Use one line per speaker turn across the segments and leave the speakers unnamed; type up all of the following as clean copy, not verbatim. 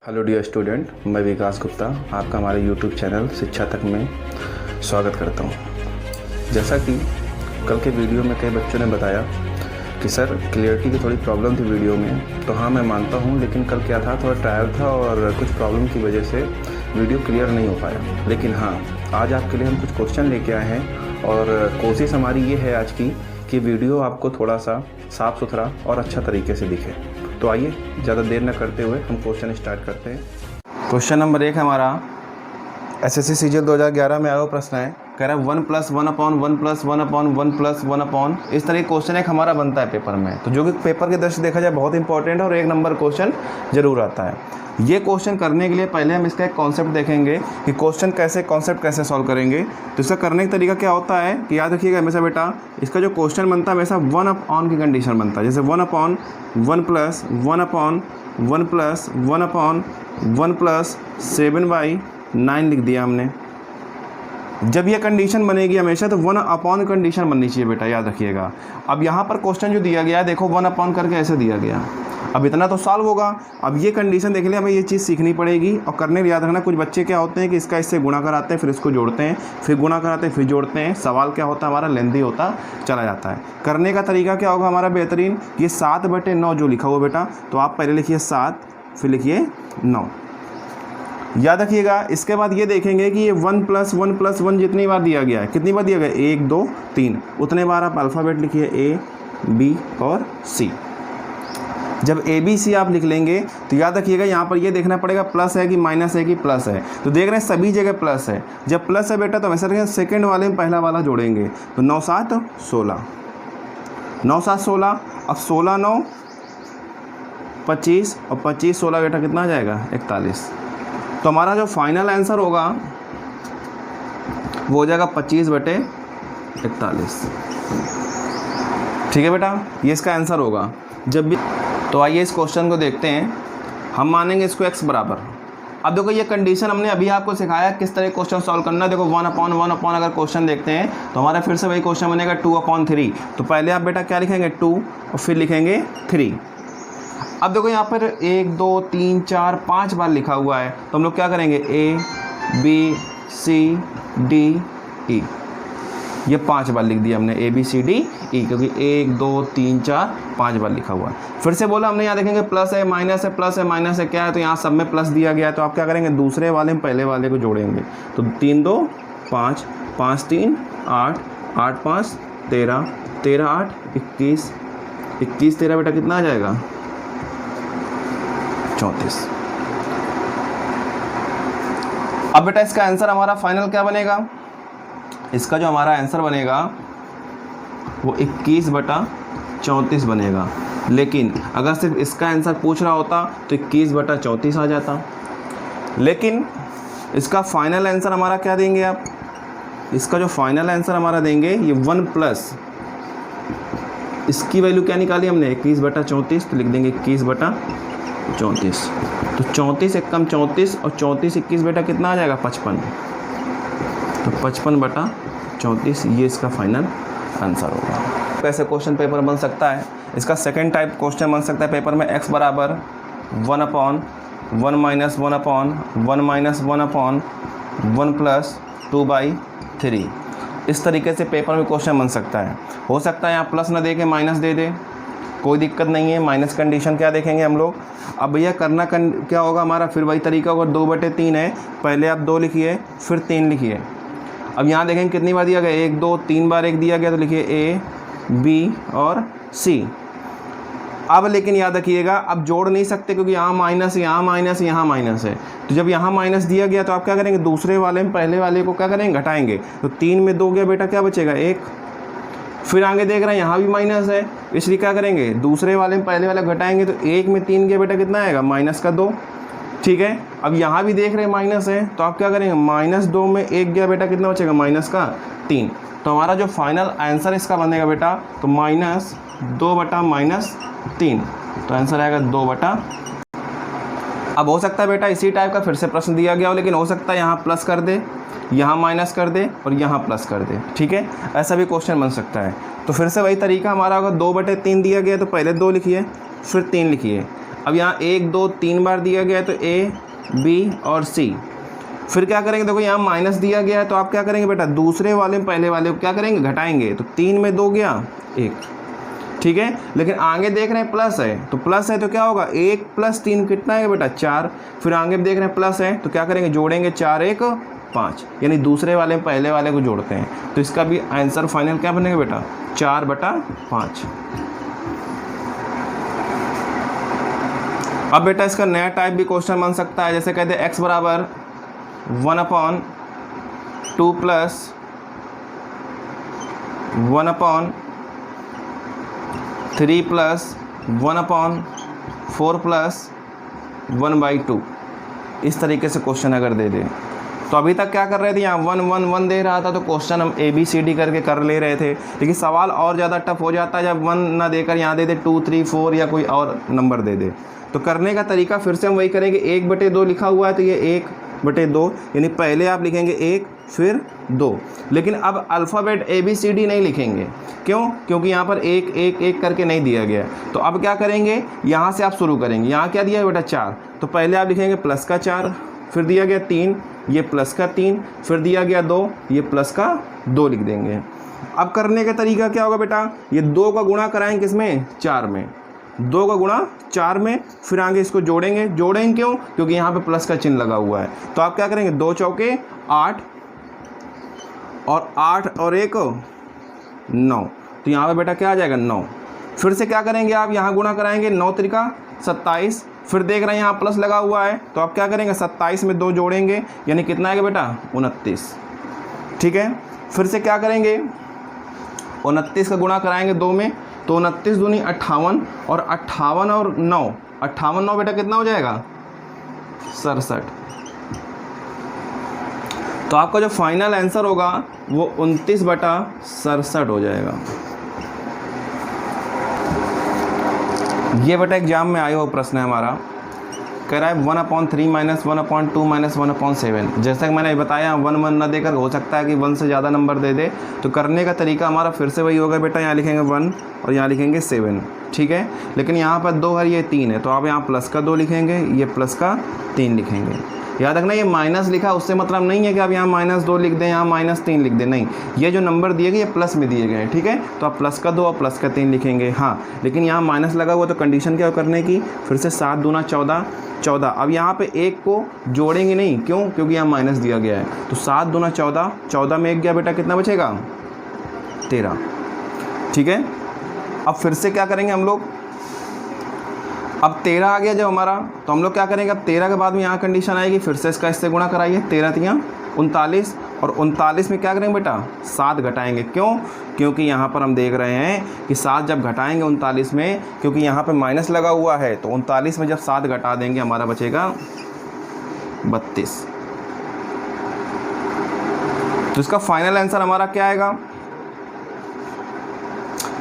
Hello dear student, मैं विकास गुप्ता आपका हमारे यूट्यूब चैनल शिक्षा तक में स्वागत करता हूं। जैसा कि कल के वीडियो में कई बच्चों ने बताया कि सर क्लियरिटी की थोड़ी प्रॉब्लम थी वीडियो में, तो हाँ मैं मानता हूं, लेकिन कल क्या था, थोड़ा ट्रायल था और कुछ प्रॉब्लम की वजह से वीडियो क्लियर नहीं हो पाया। लेकिन हाँ, आज आपके लिए हम कुछ क्वेश्चन लेके आए हैं और कोशिश हमारी ये है आज की कि वीडियो आपको थोड़ा सा साफ़ सुथरा और अच्छा तरीके से दिखे। तो आइए ज़्यादा देर न करते हुए हम क्वेश्चन स्टार्ट करते हैं। क्वेश्चन नंबर 1 हमारा एसएससी सीजीएल 2011 में आया हुआ प्रश्न है। कह रहा है 1 + 1 अपॉन 1 + 1 अपॉन 1 + 1 अपॉन, इस तरह का क्वेश्चन एक हमारा बनता है पेपर में, तो जो कि पेपर की दृष्टि से देखा जाए बहुत इंपॉर्टेंट है और 1 नंबर क्वेश्चन जरूर आता है। ये क्वेश्चन करने के लिए पहले हम इसका एक कॉन्सेप्ट देखेंगे कि कॉन्सेप्ट कैसे सॉल्व करेंगे। तो इसका करने का तरीका क्या होता है कि याद रखिएगा हमेशा बेटा, इसका जो क्वेश्चन बनता है हमेशा 1 अपॉन की कंडीशन बनता है। जैसे 1 अपॉन 1 + 1 अपॉन 1 + 1 अपॉन 1 + 7/9 लिख दिया हमने। जब ये कंडीशन बनेगी हमेशा तो 1 अपॉन कंडीशन बननी चाहिए बेटा, याद रखिएगा। अब यहाँ पर क्वेश्चन जो दिया गया है देखो 1 अपॉन करके ऐसे दिया गया। अब इतना तो सॉल्व होगा। अब ये कंडीशन देख लिया, हमें ये चीज़ सीखनी पड़ेगी और करने में याद रखना। कुछ बच्चे क्या होते हैं कि इसका इससे गुणा कराते हैं, फिर इसको जोड़ते हैं, फिर गुणा कराते हैं, फिर जोड़ते हैं। सवाल क्या होता है हमारा, लेंदी होता चला जाता है। करने का तरीका क्या होगा हमारा बेहतरीन, ये 7/9 जो लिखा हुआ बेटा, तो आप पहले लिखिए 7, फिर लिखिए 9, याद रखिएगा। इसके बाद ये देखेंगे कि ये 1 + 1 + 1 जितनी बार दिया गया है, कितनी बार दिया गया, 1 2 3, उतने बार आप अल्फ़ाबेट लिखिए A B और C। जब A B C आप लिख लेंगे तो याद रखिएगा यहाँ पर ये देखना पड़ेगा प्लस है कि माइनस है कि प्लस है। तो देख रहे हैं सभी जगह प्लस है। जब प्लस है बेटा तो वैसे रखें सेकंड वाले में पहला वाला जोड़ेंगे, तो 9 7 16, 9 7 16। अब 16 9 25 और 25 16 बेटा कितना आ जाएगा, 41। तो हमारा जो फाइनल आंसर होगा वो हो जाएगा 25/41। ठीक है बेटा, ये इसका आंसर होगा। जब भी तो आइए इस क्वेश्चन को देखते हैं। हम मानेंगे इसको x बराबर। अब देखो ये कंडीशन हमने अभी आपको सिखाया किस तरह क्वेश्चन सॉल्व करना है। देखो 1 अपॉन 1 अपॉन अगर क्वेश्चन देखते हैं तो हमारा फिर से वही क्वेश्चन बनेगा 2/3। तो पहले आप बेटा क्या लिखेंगे, 2, और फिर लिखेंगे 3। अब देखो यहाँ पर 1 2 3 4 5 बार लिखा हुआ है, तो हम लोग क्या करेंगे, A B C D E, ये 5 बार लिख दिया हमने A B C D E, क्योंकि 1 2 3 4 5 बार लिखा हुआ है। फिर से बोला हमने, यहाँ देखेंगे प्लस है माइनस है, प्लस है माइनस है, क्या है, तो यहाँ सब में प्लस दिया गया है। तो आप क्या करेंगे, दूसरे वाले में पहले वाले को जोड़ेंगे। तो 3 2 5, 5 3 8, 8 5 13, 13 8 21, 21 13 बेटा कितना आ जाएगा, 34। अब बेटा इसका आंसर हमारा फाइनल क्या बनेगा, इसका जो हमारा आंसर बनेगा वो 21/34 बनेगा। लेकिन अगर सिर्फ इसका आंसर पूछ रहा होता तो 21/34 आ जाता। लेकिन इसका फाइनल आंसर हमारा क्या देंगे आप, इसका जो फाइनल आंसर हमारा देंगे ये 1 प्लस इसकी वैल्यू क्या निकाली हमने, 21/34, तो लिख देंगे 21/34। तो 34 एक कम 34 और 34 21 बेटा कितना आ जाएगा, 55। तो 55/34 ये इसका फाइनल आंसर होगा। कैसे क्वेश्चन पेपर बन सकता है, इसका सेकंड टाइप क्वेश्चन बन सकता है पेपर में, x बराबर 1 अपॉन 1 - 1 अपॉन 1 - 1 अपॉन 1 + 2/3। इस तरीके से पेपर में क्वेश्चन बन सकता है। हो सकता है यहाँ प्लस ना दे के माइनस दे दे, कोई दिक्कत नहीं है। माइनस कंडीशन क्या देखेंगे हम लोग। अब भैया करना क्या होगा हमारा, फिर वही तरीका होगा, 2/3 है, पहले आप 2 लिखिए फिर 3 लिखिए। अब यहाँ देखेंगे कितनी बार दिया गया, 1 2 3 बार 1 दिया गया, तो लिखिए A B और C। अब लेकिन याद रखिएगा अब जोड़ नहीं सकते क्योंकि यहाँ माइनस यहाँ माइनस यहाँ माइनस है। तो जब यहाँ माइनस दिया गया तो आप क्या करेंगे, दूसरे वाले में पहले वाले को क्या करेंगे, घटाएंगे। तो 3 में 2 गया बेटा, क्या बचेगा, 1। फिर आगे देख रहे हैं यहाँ भी माइनस है, इसलिए क्या करेंगे, दूसरे वाले में पहले वाला घटाएंगे। तो 1 में 3 गया बेटा कितना आएगा, -2। ठीक है, अब यहाँ भी देख रहे हैं माइनस है, तो आप क्या करेंगे, -2 में 1 गया बेटा कितना बचेगा, -3। तो हमारा जो फाइनल आंसर इसका बनेगा बेटा, तो -2/-3, तो आंसर आएगा 2/। अब हो सकता है बेटा इसी टाइप का फिर से प्रश्न दिया गया हो, लेकिन हो सकता है यहाँ प्लस कर दे, यहाँ माइनस कर दे और यहाँ प्लस कर दे। ठीक है, ऐसा भी क्वेश्चन बन सकता है। तो फिर से वही तरीका हमारा होगा, 2/3 दिया गया तो पहले 2 लिखिए फिर 3 लिखिए। अब यहाँ 1 2 3 बार दिया गया है तो A B और C। फिर क्या करेंगे, देखो यहाँ माइनस दिया गया है तो आप क्या करेंगे बेटा, दूसरे वाले में पहले वाले को क्या करेंगे, घटाएंगे। तो 3 में 2 गया 1, ठीक है। लेकिन आगे देख रहे हैं प्लस है, तो प्लस है तो क्या होगा, 1 + 3 कितना है बेटा, 4। फिर आगे देख रहे हैं प्लस है तो क्या करेंगे, जोड़ेंगे, 4 1 5, यानी दूसरे वाले में पहले वाले को जोड़ते हैं। तो इसका भी आंसर फाइनल क्या बनेगा बेटा, 4/5। अब बेटा इसका नया टाइप भी क्वेश्चन बन सकता है, जैसे कहते हैं x बराबर 1/2 प्लस 1/3 प्लस 1/4 प्लस 1/2। इस तरीके से क्वेश्चन अगर दे दे तो अभी तक क्या कर रहे थे, यहाँ 1 1 1 दे रहा था तो क्वेश्चन हम ABCD करके कर ले रहे थे। लेकिन सवाल और ज़्यादा टफ हो जाता है जब 1 ना देकर यहाँ दे दे 2 3 4 या कोई और नंबर दे दे। तो करने का तरीका फिर से हम वही करेंगे, 1/2 लिखा हुआ है तो ये 1/2, यानी पहले आप लिखेंगे 1 फिर 2। लेकिन अब अल्फ़ाबेट ABCD नहीं लिखेंगे, क्यों, क्योंकि यहाँ पर 1 1 1 करके नहीं दिया गया है। तो अब क्या करेंगे, यहाँ से आप शुरू करेंगे। यहाँ क्या दिया है बेटा, 4, तो पहले आप लिखेंगे प्लस का 4, फिर दिया गया 3, ये प्लस का 3, फिर दिया गया 2, ये प्लस का 2 लिख देंगे। अब करने का तरीका क्या होगा बेटा, ये 2 का गुणा कराएंगे किसमें, 4 में, 2 का गुणा 4 में, फिर आगे इसको जोड़ेंगे। जोड़ेंगे क्यों, क्योंकि यहाँ पे प्लस का चिन्ह लगा हुआ है। तो आप क्या करेंगे, 2 चौके 8 और 8 और 1 9, तो यहाँ पे बेटा क्या आ जाएगा, 9। फिर से क्या करेंगे, आप यहाँ गुणा कराएंगे, 9 त्रिका 27, फिर देख रहे हैं यहाँ प्लस लगा हुआ है तो आप क्या करेंगे, 27 में 2 जोड़ेंगे, यानी कितना आएगा बेटा, 29, ठीक है। फिर से क्या करेंगे, 29 का गुणा कराएंगे 2 में, तो 29 दूनी 58 और 58 और 9, 58 9 बेटा कितना हो जाएगा, 67। तो आपका जो फाइनल आंसर होगा वो 29/67 हो जाएगा। ये बेटा एग्जाम में आया हुआ प्रश्न है हमारा, कह रहा है 1/3 - 1/2 - 1/7। जैसा कि मैंने बताया 1 1 ना देकर हो सकता है कि 1 से ज़्यादा नंबर दे दे। तो करने का तरीका हमारा फिर से वही होगा बेटा, यहाँ लिखेंगे 1 और यहाँ लिखेंगे 7, ठीक है। लेकिन यहाँ पर 2 है, ये 3 है, तो आप यहाँ प्लस का 2 लिखेंगे, ये प्लस का 3 लिखेंगे। याद रखना ये माइनस लिखा उससे मतलब नहीं है कि आप यहाँ -2 लिख दें, यहाँ -3 लिख दें, नहीं, ये जो नंबर दिए गए ये प्लस में दिए गए हैं, ठीक है। तो आप प्लस का 2 और प्लस का 3 लिखेंगे। हाँ, लेकिन यहाँ माइनस लगा हुआ तो कंडीशन क्या करने की, फिर से 7 दूना 14 14। अब यहाँ पे 1 को जोड़ेंगे नहीं, क्यों, क्योंकि यहाँ माइनस दिया गया है। तो 7 दूना 14, 14 में 1 गया बेटा, कितना बचेगा, 13, ठीक है। अब फिर से क्या करेंगे हम लोग, अब 13 आ गया जब हमारा, तो हम लोग क्या करेंगे, अब 13 के बाद में यहाँ कंडीशन आएगी, फिर से इसका इससे गुणा कराइए, 13 3 39 और 39 में क्या करेंगे बेटा, 7 घटाएंगे। क्यों, क्योंकि यहाँ पर हम देख रहे हैं कि 7 जब घटाएंगे 39 में, क्योंकि यहाँ पे माइनस लगा हुआ है, तो 39 में जब 7 घटा देंगे हमारा बचेगा 32। तो इसका फाइनल आंसर हमारा क्या आएगा,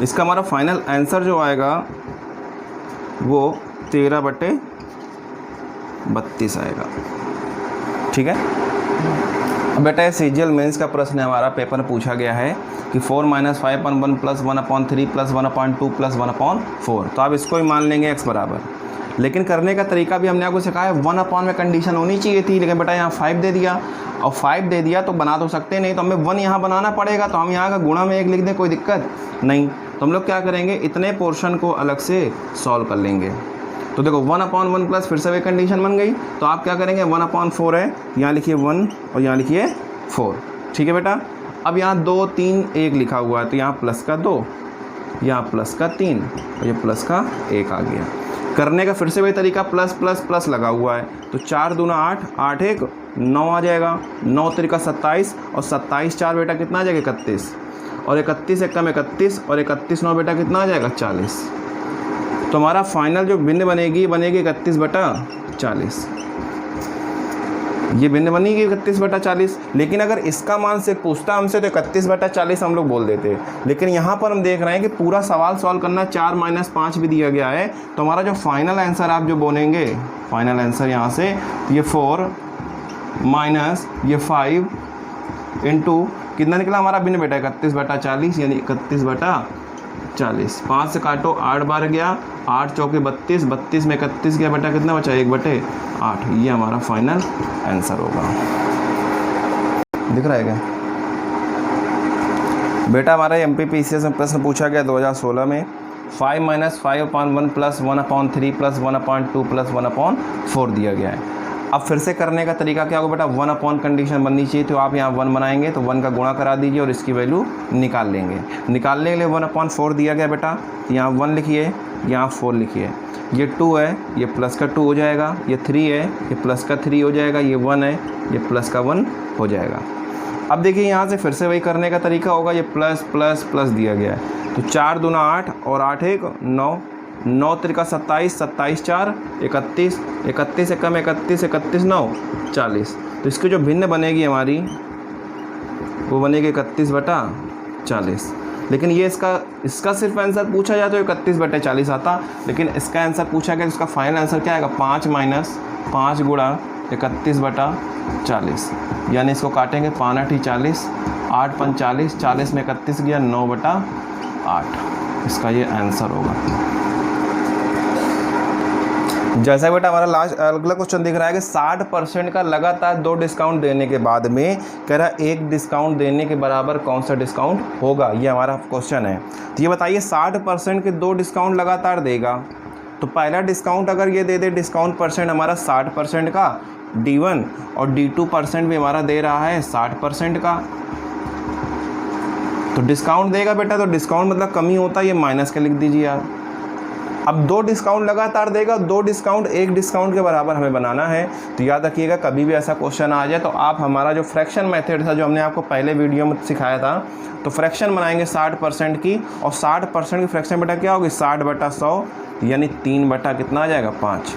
इसका हमारा फाइनल आंसर जो आएगा वो 13/32 आएगा, ठीक है। अब बेटा ये सीजीएल मेंस का प्रश्न है हमारा, पेपर में पूछा गया है कि 4 - 5/1 + 1/3 + 1/2 + 1/4। तो आप इसको ही मान लेंगे x बराबर। लेकिन करने का तरीका भी हमने आपको सिखाया, 1/, में कंडीशन होनी चाहिए थी, लेकिन बेटा यहाँ 5 दे दिया, और 5 दे दिया तो बना तो सकते नहीं, तो हमें 1 यहाँ बनाना पड़ेगा। तो हम यहाँ का गुणा में 1 लिख दें, कोई दिक्कत नहीं। तो हम लोग क्या करेंगे, इतने पोर्शन को अलग से सॉल्व कर लेंगे। तो देखो 1/1 प्लस फिर से वही कंडीशन बन गई, तो आप क्या करेंगे, 1/4 है, यहाँ लिखिए 1 और यहाँ लिखिए 4, ठीक है बेटा। अब यहाँ 2 3 1 लिखा हुआ है, तो यहाँ प्लस का 2, यहाँ प्लस का 3 और ये प्लस का 1 आ गया। करने का फिर से वही तरीका, प्लस प्लस प्लस लगा हुआ है, तो 4 दूना 8, 8 1 9 आ जाएगा, 9 त्रिका 27 और 27 4 बेटा कितना आ जाएगा, 31, और 31 1 कम 31 और 31 9 बेटा कितना आ जाएगा, 40। तो हमारा फाइनल जो भिन्न बनेगी 31/40, ये भिन्न बनेगी 31/40। लेकिन अगर इसका मान से पूछता हमसे तो 31/40 हम लोग बोल देते। लेकिन यहाँ पर हम देख रहे हैं कि पूरा सवाल सॉल्व करना 4 - 5 भी दिया गया है, तो हमारा जो फाइनल आंसर आप जो बोलेंगे, फाइनल आंसर यहाँ से ये 4 माइनस ये 5 इंटू कितना निकला हमारा भिन्न बेटा, 31/40, यानी 31/40। 5 से काटो 8 बार गया 8 चौके 32, 32 में 31 गया बेटा, कितना बचा 1/8। ये हमारा फाइनल आंसर होगा। दिख रहा है क्या बेटा? हमारा MPPCS में प्रश्न पूछा गया 2016 में 5 - 5/1 + 1/3 + 1/2 + 1/4 दिया गया है। अब फिर से करने का तरीका क्या होगा बेटा? 1 कंडीशन बननी चाहिए, तो आप यहाँ 1 बनाएंगे तो 1 का गुणा करा दीजिए और इसकी वैल्यू निकाल लेंगे। निकालने के लिए 1/4 दिया गया बेटा, यहाँ 1 लिखिए, यहाँ 4 लिखिए। ये 2 है, ये प्लस का 2 हो जाएगा। ये 3 है, ये प्लस का 3 हो जाएगा। ये 1 है, ये प्लस का 1 हो जाएगा। अब देखिए यहाँ से फिर से वही करने का तरीका होगा, ये प्लस प्लस प्लस दिया गया है, तो 4 दूना 8 और 8 1 9, 9 त्रिका 27, 27 4 31, 31 एकम 31, 31 9 40। तो इसकी जो भिन्न बनेगी हमारी वो बनेगी 31/40। लेकिन ये इसका सिर्फ आंसर पूछा जाए तो 31/40 आता, लेकिन इसका आंसर पूछा गया तो इसका फाइनल आंसर क्या आएगा? 5 - 5 गुणा 31/40। यानी इसको काटेंगे 5 8 40, 8 5 40, 40 में 31 गया 9/8। इसका ये आंसर होगा। जैसा बेटा हमारा लास्ट अगला क्वेश्चन दिख रहा है कि 60% का लगातार 2 डिस्काउंट देने के बाद में कह रहा है 1 डिस्काउंट देने के बराबर कौन सा डिस्काउंट होगा? ये हमारा क्वेश्चन है। तो ये बताइए 60% के 2 डिस्काउंट लगातार देगा, तो पहला डिस्काउंट अगर ये दे दे डिस्काउंट परसेंट हमारा 60% का D1 और D2% भी हमारा दे रहा है 60% का, तो डिस्काउंट देगा बेटा, तो डिस्काउंट मतलब कमी होता है, ये माइनस के लिख दीजिए यार। अब 2 डिस्काउंट लगातार देगा, 2 डिस्काउंट 1 डिस्काउंट के बराबर हमें बनाना है। तो याद रखिएगा कभी भी ऐसा क्वेश्चन आ जाए तो आप हमारा जो फ्रैक्शन मेथड था जो हमने आपको पहले वीडियो में सिखाया था, तो फ्रैक्शन बनाएंगे 60% की, और 60% की फ्रैक्शन बेटा क्या होगी? 60/100, यानी 3 कितना आ जाएगा? 5।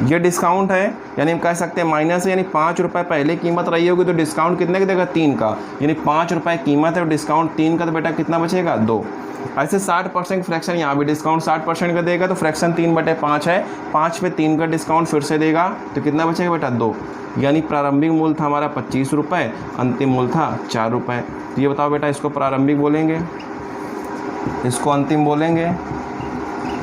ये डिस्काउंट है, यानी हम कह सकते हैं माइनस है, यानी 5 रुपये पहले कीमत रही होगी तो डिस्काउंट कितने का देगा? 3 का, यानी 5 रुपये कीमत है और डिस्काउंट 3 का, तो बेटा कितना बचेगा? 2। ऐसे 60% फ्रैक्शन यहाँ भी डिस्काउंट 60% का देगा, तो फ्रैक्शन 3/5 है, 5 पे 3 का डिस्काउंट फिर से देगा, तो कितना बचेगा बेटा? 2। यानी प्रारंभिक मूल्य था हमारा 25 रुपये, अंतिम मूल्य था 4 रुपये। तो ये बताओ बेटा, इसको प्रारंभिक बोलेंगे, इसको अंतिम बोलेंगे।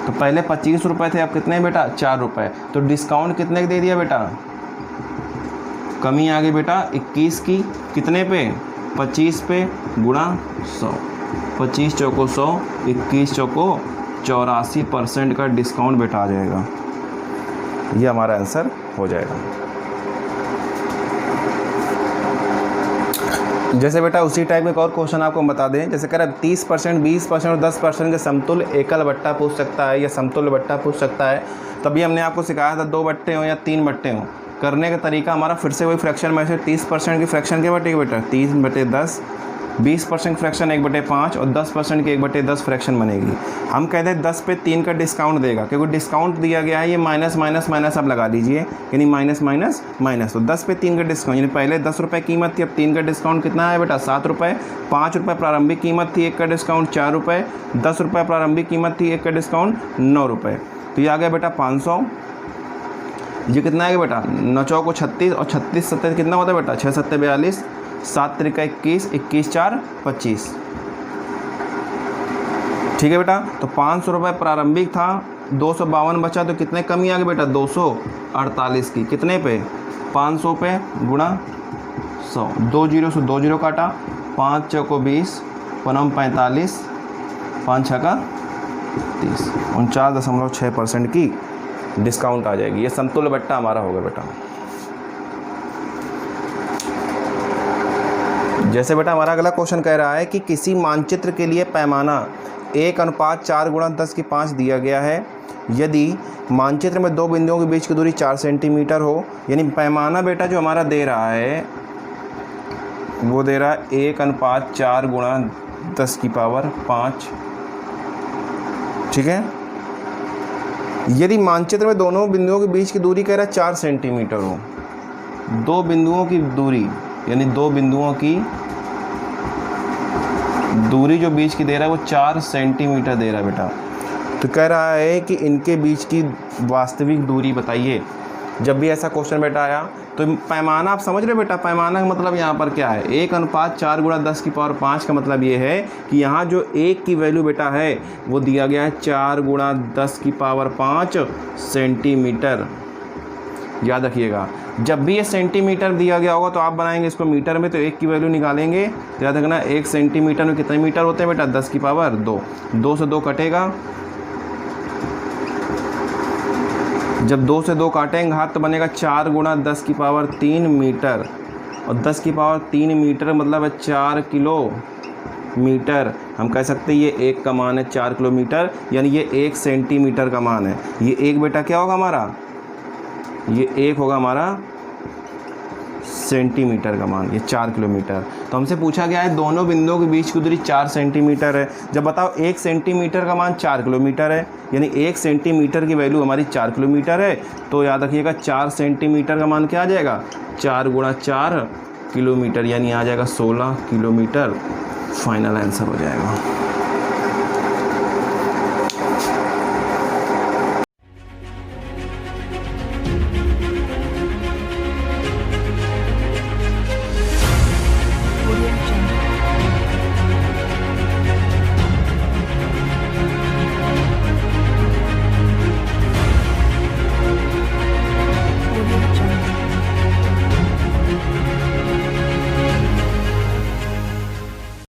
तो पहले 25 रुपये थे, अब कितने बेटा? 4 रुपये। तो डिस्काउंट कितने का दे दिया बेटा? कमी आ गई बेटा 21 की, कितने पे? 25 पे गुणा 100, 25 चौको 100, 21 चौको 84% का डिस्काउंट बेटा आ जाएगा। ये हमारा आंसर हो जाएगा। जैसे बेटा उसी टाइप में एक और क्वेश्चन आपको बता दें, जैसे कह रहा है 30%, 20% और 10% के समतुल्य एकल बट्टा पूछ सकता है या समतुल्य बट्टा पूछ सकता है। तभी हमने आपको सिखाया था 2 बट्टे हों या 3 बट्टे हों। करने का तरीका हमारा फिर से वही फ्रैक्शन में से 30% की फ्रैक्शन के बटेगी बेटा 30/10, 20% फ्रैक्शन 1/5 और 10% की 1/10 फ्रैक्शन बनेगी। हम कहते हैं 10 पे 3 का डिस्काउंट देगा, क्योंकि डिस्काउंट दिया गया है, ये माइनस माइनस माइनस आप लगा लीजिए, यानी माइनस माइनस माइनस। तो 10 पे 3 का डिस्काउंट, यानी पहले 10 रुपये कीमत थी, अब 3 का डिस्काउंट कितना है बेटा? 7 रुपये। 5 रुपये प्रारंभिक कीमत थी, 1 का डिस्काउंट 4 रुपये। 10 रुपये प्रारंभिक कीमत थी, 1 का डिस्काउंट 9 रुपये। तो ये आ गया बेटा 500। ये कितना आएगा बेटा? 9 चौको 36 और 36 7 कितना होता है बेटा? 6 7 42, 7 त्रिका 21, 21 4 25। ठीक है बेटा, तो 500 रुपये प्रारंभिक था, 252 बचा, तो कितने कमी आ गई बेटा? 248 की, कितने पे? 500 पे गुणा 100, 2 जीरो से 2 जीरो काटा, 5 चौको 20, 5 45, 5 6 का 30, 49.6% की डिस्काउंट आ जाएगी। ये समतुल्य बट्टा हमारा होगा बेटा। जैसे बेटा हमारा अगला क्वेश्चन कह रहा है कि किसी मानचित्र के लिए पैमाना 1:4 × 10⁵ दिया गया है। यदि मानचित्र में 2 बिंदुओं के बीच की दूरी 4 सेंटीमीटर हो, यानी पैमाना बेटा जो हमारा दे रहा है वो दे रहा है 1:4 × 10⁵, ठीक है। यदि मानचित्र में दोनों बिंदुओं के बीच की दूरी कह रहा है 4 सेंटीमीटर हो, 2 बिंदुओं की दूरी, यानी 2 बिंदुओं की दूरी जो बीच की दे रहा है वो 4 सेंटीमीटर दे रहा है बेटा। तो कह रहा है कि इनके बीच की वास्तविक दूरी बताइए। जब भी ऐसा क्वेश्चन बेटा आया तो पैमाना आप समझ रहे हो बेटा, पैमाना का मतलब यहाँ पर क्या है, 1:4 × 10⁵ का मतलब ये है कि यहाँ जो 1 की वैल्यू बेटा है वो दिया गया है 4 × 10⁵ सेंटीमीटर। याद रखिएगा, जब भी ये सेंटीमीटर दिया गया होगा तो आप बनाएंगे इसको मीटर में, तो 1 की वैल्यू निकालेंगे तो याद रखना 1 सेंटीमीटर में कितने मीटर होते हैं बेटा, 10⁻²। 2 से 2 कटेगा, जब 2 से 2 काटेंगे हाथ तो बनेगा 4 × 10⁻³ मीटर, और 10⁻³ मीटर मतलब है 4 किलोमीटर। हम कह सकते हैं ये 1 का मान है 4 किलोमीटर, यानी ये 1 सेंटीमीटर का मान है। ये 1 बेटा क्या होगा हमारा, ये 1 होगा हमारा सेंटीमीटर का मान, ये 4 किलोमीटर। तो हमसे पूछा गया है दोनों बिंदुओं के बीच की दूरी 4 सेंटीमीटर है। जब बताओ 1 सेंटीमीटर का मान 4 किलोमीटर है, यानी 1 सेंटीमीटर की वैल्यू हमारी 4 किलोमीटर है, तो याद रखिएगा 4 सेंटीमीटर का मान क्या आ जाएगा, 4 × 4 किलोमीटर, यानी आ जाएगा 16 किलोमीटर। फाइनल आंसर हो जाएगा।